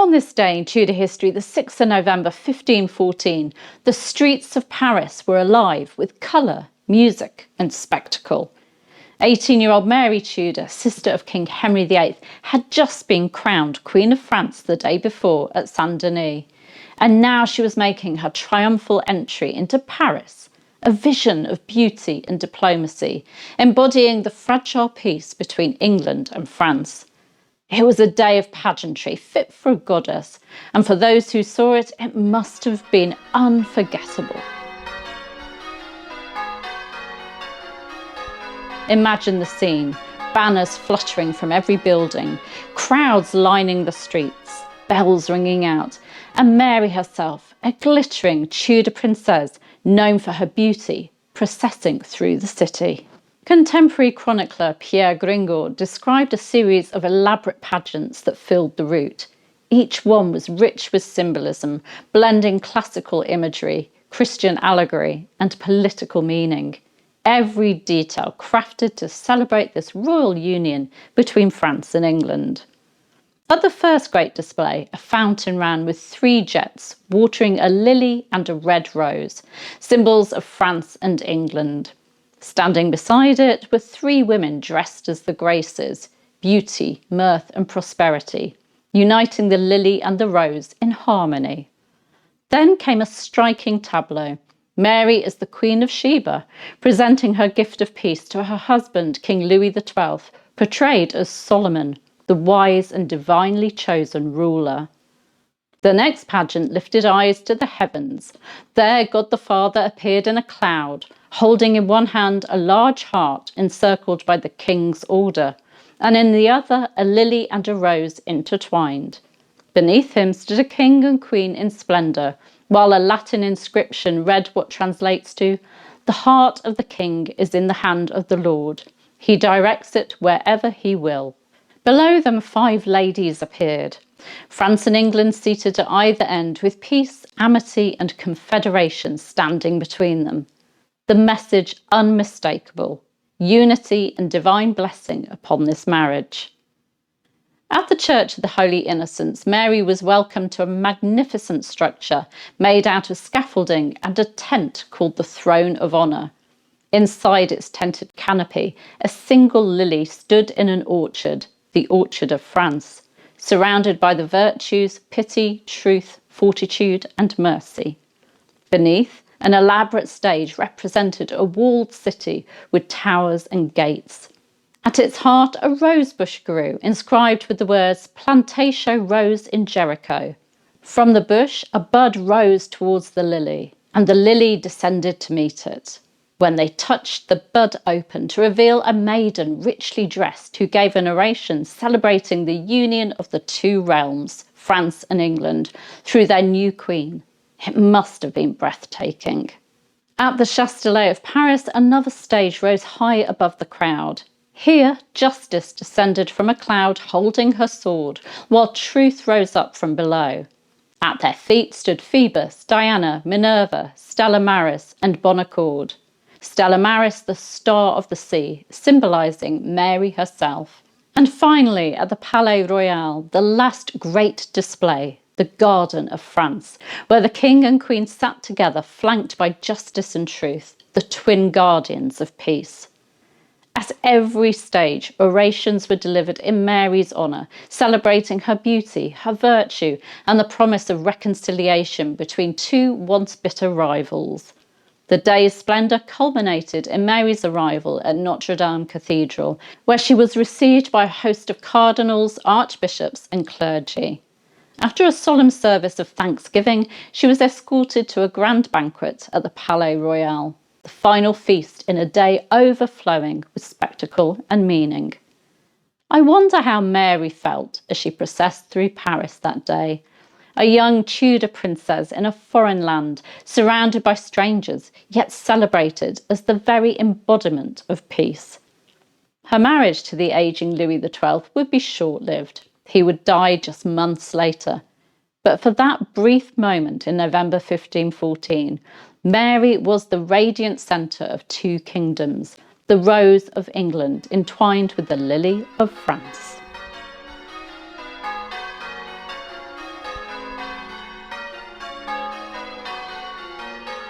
On this day in Tudor history, the 6th of November 1514, the streets of Paris were alive with colour, music and spectacle. 18-year-old Mary Tudor, sister of King Henry VIII, had just been crowned Queen of France the day before at Saint-Denis, and now she was making her triumphal entry into Paris, a vision of beauty and diplomacy, embodying the fragile peace between England and France. It was a day of pageantry fit for a goddess, and for those who saw it, it must have been unforgettable. Imagine the scene, banners fluttering from every building, crowds lining the streets, bells ringing out, and Mary herself, a glittering Tudor princess known for her beauty, processing through the city. Contemporary chronicler Pierre Gringoire described a series of elaborate pageants that filled the route. Each one was rich with symbolism, blending classical imagery, Christian allegory, and political meaning. Every detail crafted to celebrate this royal union between France and England. At the first great display, a fountain ran with 3 jets, watering a lily and a red rose, symbols of France and England. Standing beside it were 3 women dressed as the Graces, beauty, mirth and prosperity, uniting the lily and the rose in harmony. Then came a striking tableau. Mary as the Queen of Sheba, presenting her gift of peace to her husband, King Louis XII, portrayed as Solomon, the wise and divinely chosen ruler. The next pageant lifted eyes to the heavens. There God the Father appeared in a cloud, holding in one hand a large heart encircled by the king's order, and in the other a lily and a rose intertwined. Beneath him stood a king and queen in splendour, while a Latin inscription read what translates to, "The heart of the king is in the hand of the Lord. He directs it wherever he will." Below them 5 ladies appeared, France and England seated at either end, with peace, amity and confederation standing between them. The message unmistakable: unity and divine blessing upon this marriage. At the Church of the Holy Innocents, Mary was welcomed to a magnificent structure made out of scaffolding and a tent called the Throne of Honour. Inside its tented canopy, a single lily stood in an orchard, the Orchard of France, surrounded by the virtues pity, truth, fortitude and mercy. Beneath, an elaborate stage represented a walled city with towers and gates. At its heart, a rosebush grew, inscribed with the words "Plantatio rose in Jericho." From the bush, a bud rose towards the lily, and the lily descended to meet it. When they touched, the bud opened to reveal a maiden richly dressed who gave an oration celebrating the union of the 2 realms, France and England, through their new queen. It must have been breathtaking. At the Châtelet of Paris, another stage rose high above the crowd. Here, justice descended from a cloud holding her sword, while truth rose up from below. At their feet stood Phoebus, Diana, Minerva, Stella Maris and Bonaccord. Stella Maris, the star of the sea, symbolising Mary herself. And finally, at the Palais Royal, the last great display, the Garden of France, where the king and queen sat together, flanked by justice and truth, the twin guardians of peace. At every stage, orations were delivered in Mary's honour, celebrating her beauty, her virtue, and the promise of reconciliation between 2 once bitter rivals. The day's splendour culminated in Mary's arrival at Notre Dame Cathedral, where she was received by a host of cardinals, archbishops, and clergy. After a solemn service of thanksgiving, she was escorted to a grand banquet at the Palais Royal, the final feast in a day overflowing with spectacle and meaning. I wonder how Mary felt as she processed through Paris that day, a young Tudor princess in a foreign land, surrounded by strangers, yet celebrated as the very embodiment of peace. Her marriage to the ageing Louis XII would be short-lived. He would die just months later. But for that brief moment in November 1514, Mary was the radiant centre of 2 kingdoms, the rose of England entwined with the lily of France.